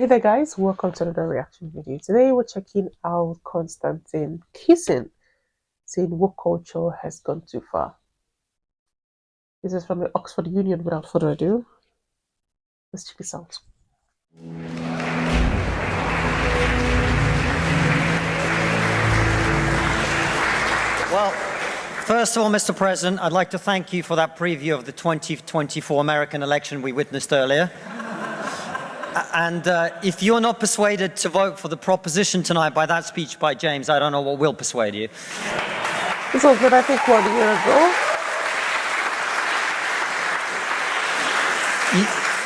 Hey there guys, welcome to another reaction video. Today we're checking out Konstantin kissing, saying woke culture has gone too far. This is from the Oxford Union. Without further ado, let's check this out. Well, first of all, Mr. President, I'd like to thank you for that preview of the 2024 American election we witnessed earlier. And if you're not persuaded to vote for the proposition tonight by that speech by James, I don't know what will persuade you. This was what I think 1 year ago.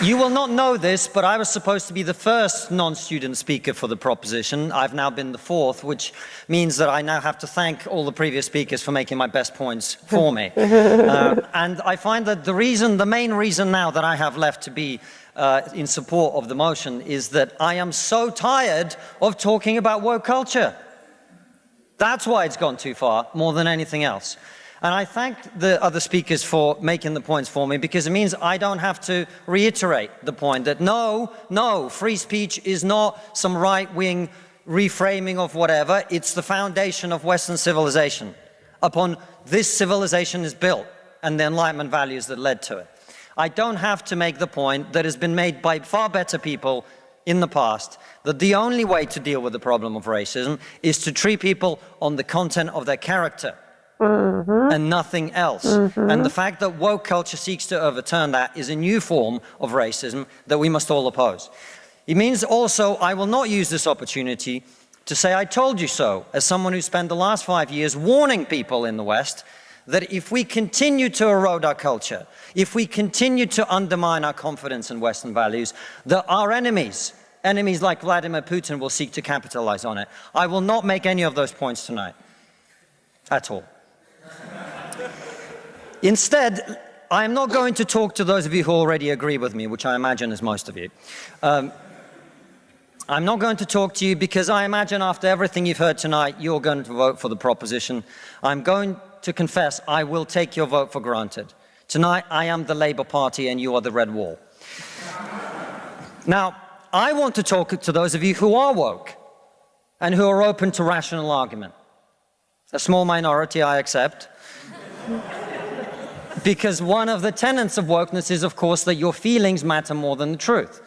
You will not know this, but I was supposed to be the first non-student speaker for the proposition. I've now been the fourth, which means that I now have to thank all the previous speakers for making my best points for me. And I find that the main reason now that I have left to be in support of the motion is that I am so tired of talking about woke culture. That's why it's gone too far, more than anything else. And I thank the other speakers for making the points for me, because it means I don't have to reiterate the point that no, free speech is not some right-wing reframing of whatever. It's the foundation of Western civilization. Upon this civilization is built, and the Enlightenment values that led to it. I don't have to make the point that has been made by far better people in the past, that the only way to deal with the problem of racism is to treat people on the content of their character. And nothing else. And the fact that woke culture seeks to overturn that is a new form of racism that we must all oppose. It means also I will not use this opportunity to say I told you so, as someone who spent the last 5 years warning people in the West that if we continue to erode our culture, if we continue to undermine our confidence in Western values, that our enemies like Vladimir Putin will seek to capitalize on it. I will not make any of those points tonight, at all. Instead, I am not going to talk to those of you who already agree with me, which I imagine is most of you. I'm not going to talk to you because I imagine after everything you've heard tonight, you're going to vote for the proposition. I'm going to confess I will take your vote for granted. Tonight, I am the Labour Party and you are the Red Wall. Now, I want to talk to those of you who are woke and who are open to rational argument. A small minority, I accept. Because one of the tenets of wokeness is, of course, that your feelings matter more than the truth.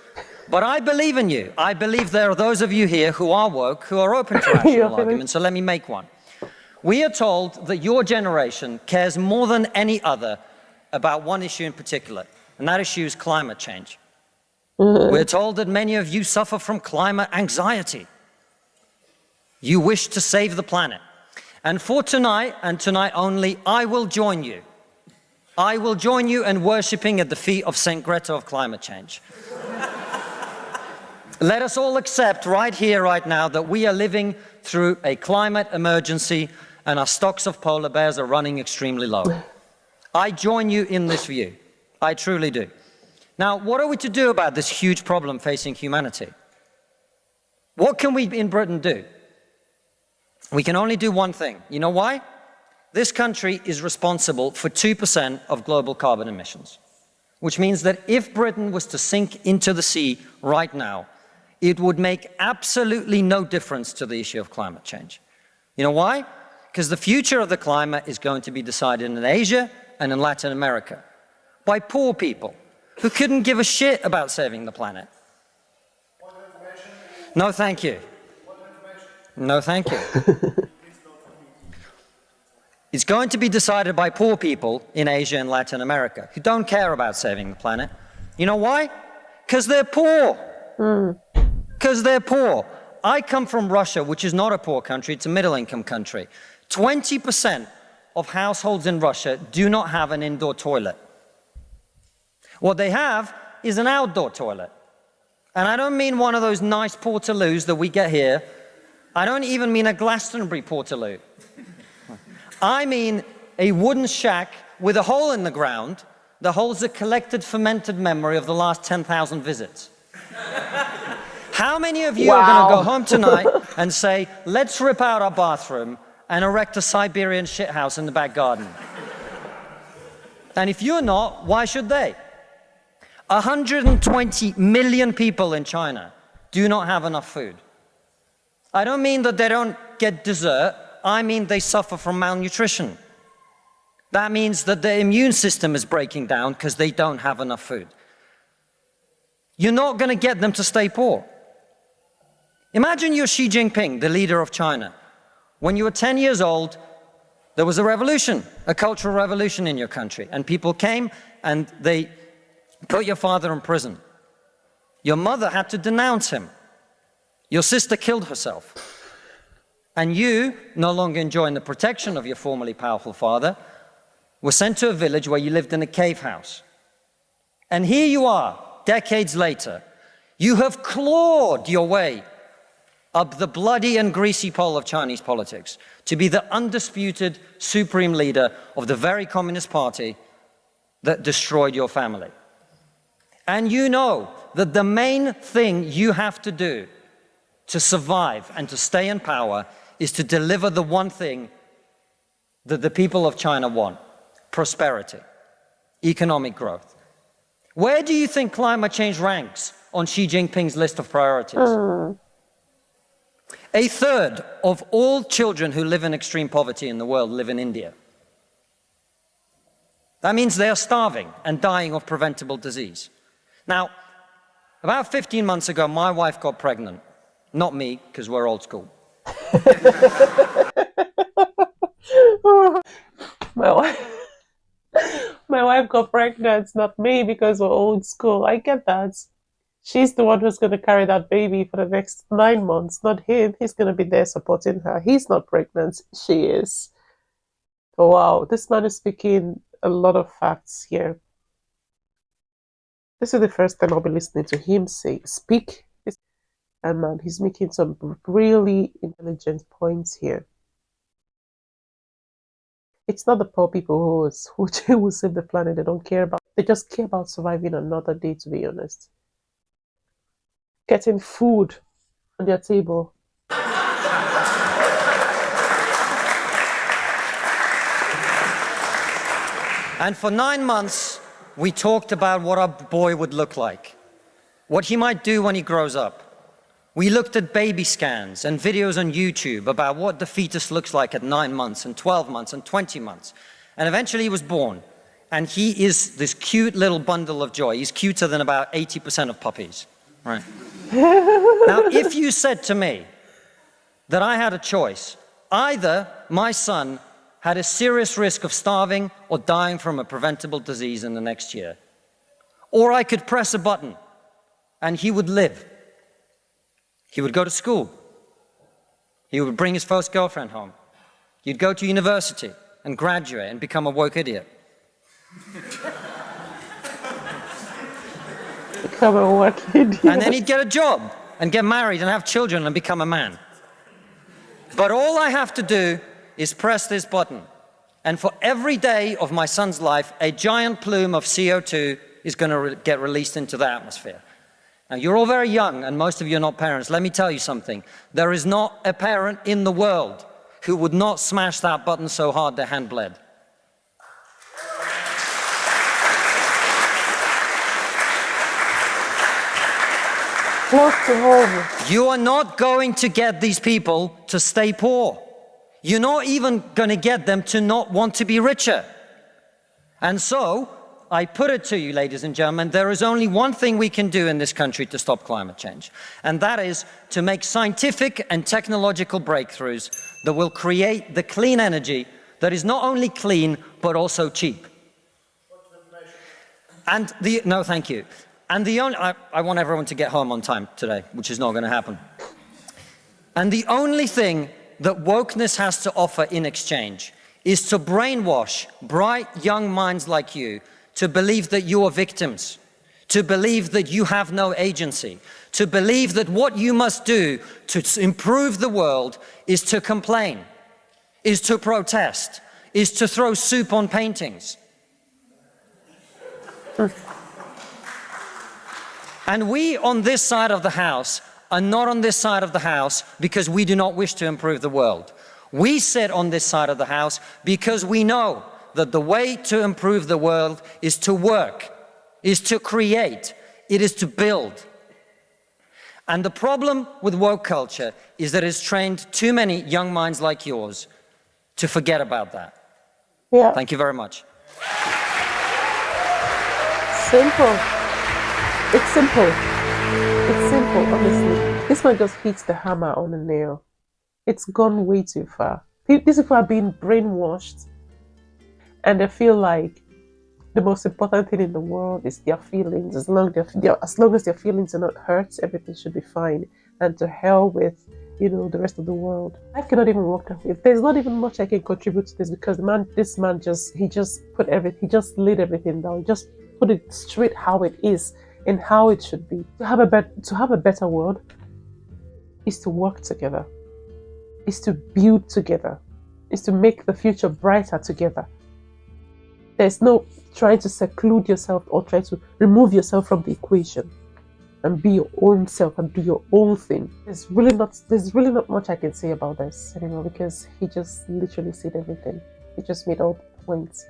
But I believe in you. I believe there are those of you here who are woke, who are open to rational argument, so let me make one. We are told that your generation cares more than any other about one issue in particular, and that issue is climate change. We're told that many of you suffer from climate anxiety. You wish to save the planet. And for tonight, and tonight only, I will join you. I will join you in worshipping at the feet of Saint Greta of climate change. Let us all accept right here, right now, that we are living through a climate emergency and our stocks of polar bears are running extremely low. I join you in this view. I truly do. Now, what are we to do about this huge problem facing humanity? What can we in Britain do? We can only do one thing. You know why? This country is responsible for 2% of global carbon emissions, which means that if Britain was to sink into the sea right now, it would make absolutely no difference to the issue of climate change. You know why? Because the future of the climate is going to be decided in Asia and in Latin America by poor people who couldn't give a shit about saving the planet. No, thank you. No, thank you. It's going to be decided by poor people in Asia and Latin America who don't care about saving the planet. You know why? Because they're poor. Because they're poor. I come from Russia, which is not a poor country, it's a middle-income country. 20% of households in Russia do not have an indoor toilet. What they have is an outdoor toilet. And I don't mean one of those nice portaloos that we get here. I don't even mean a Glastonbury portaloo. I mean a wooden shack with a hole in the ground that holds a collected fermented memory of the last 10,000 visits. How many of you are going to go home tonight and say, let's rip out our bathroom and erect a Siberian shithouse in the back garden? And if you're not, why should they? 120 million people in China do not have enough food. I don't mean that they don't get dessert, I mean they suffer from malnutrition. That means that their immune system is breaking down because they don't have enough food. You're not going to get them to stay poor. Imagine you're Xi Jinping, the leader of China. When you were 10 years old, there was a revolution, a cultural revolution in your country, and people came and they put your father in prison. Your mother had to denounce him. Your sister killed herself. And you, no longer enjoying the protection of your formerly powerful father, were sent to a village where you lived in a cave house. And here you are, decades later. You have clawed your way up the bloody and greasy pole of Chinese politics to be the undisputed supreme leader of the very Communist Party that destroyed your family. And you know that the main thing you have to do to survive and to stay in power is to deliver the one thing that the people of China want: prosperity, economic growth. Where do you think climate change ranks on Xi Jinping's list of priorities? A third of all children who live in extreme poverty in the world live in India. That means they are starving and dying of preventable disease. Now, about 15 months ago, my wife got pregnant. Not me, because we're old school. My wife, my wife got pregnant, not me, because we're old school. I get that. She's the one who's going to carry that baby for the next 9 months, not him. He's going to be there supporting her. He's not pregnant. She is. Oh, wow. This man is speaking a lot of facts here. This is the first time I'll be listening to him speak. And man, he's making some really intelligent points here. It's not the poor people who will save the planet. They don't care about. They just care about surviving another day, to be honest. Getting food on their table. And for 9 months, we talked about what our boy would look like, what he might do when he grows up. We looked at baby scans and videos on YouTube about what the fetus looks like at 9 months and 12 months and 20 months. And eventually he was born. And he is this cute little bundle of joy. He's cuter than about 80% of puppies, right? Now, if you said to me that I had a choice, either my son had a serious risk of starving or dying from a preventable disease in the next year, or I could press a button and he would live. He would go to school. He would bring his first girlfriend home. He'd go to university and graduate and become a woke idiot. Become a woke idiot. And then he'd get a job and get married and have children and become a man. But all I have to do is press this button. And for every day of my son's life, a giant plume of CO2 is going to get released into the atmosphere. Now, you're all very young, and most of you are not parents. Let me tell you something. There is not a parent in the world who would not smash that button so hard their hand bled. Close to home. You are not going to get these people to stay poor. You're not even going to get them to not want to be richer. And so, I put it to you, ladies and gentlemen, there is only one thing we can do in this country to stop climate change, and that is to make scientific and technological breakthroughs that will create the clean energy that is not only clean, but also cheap. And no, thank you. And I want everyone to get home on time today, which is not going to happen. And the only thing that wokeness has to offer in exchange is to brainwash bright young minds like you to believe that you are victims, to believe that you have no agency, to believe that what you must do to improve the world is to complain, is to protest, is to throw soup on paintings. And we on this side of the house are not on this side of the house because we do not wish to improve the world. We sit on this side of the house because we know that the way to improve the world is to work, is to create, it is to build. And the problem with woke culture is that it's trained too many young minds like yours to forget about that. Yeah. Thank you very much. Simple. It's simple. It's simple, honestly. This one just hits the hammer on the nail. It's gone way too far. These people are being brainwashed, and they feel like the most important thing in the world is their feelings. As long as their feelings are not hurt, everything should be fine. And to hell with, the rest of the world. I cannot even work that way. There's not even much I can contribute to this because this man just laid everything down. Just put it straight how it is and how it should be. To have a better world is to work together, is to build together, is to make the future brighter together. There's no trying to seclude yourself or try to remove yourself from the equation and be your own self and do your own thing. There's really not much I can say about this anymore because he just literally said everything. He just made all the points.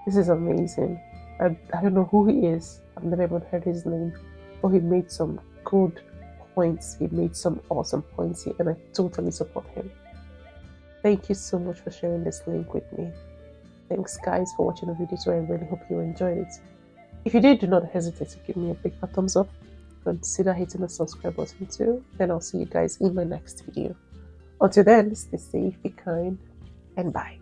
This is amazing. I don't know who he is. I've never even heard his name. But he made some good points. He made some awesome points here and I totally support him. Thank you so much for sharing this link with me. Thanks guys for watching the video, so I really hope you enjoyed it. If you did, do not hesitate to give me a big fat thumbs up. Consider hitting the subscribe button too. Then I'll see you guys in my next video. Until then, stay safe, be kind, and bye.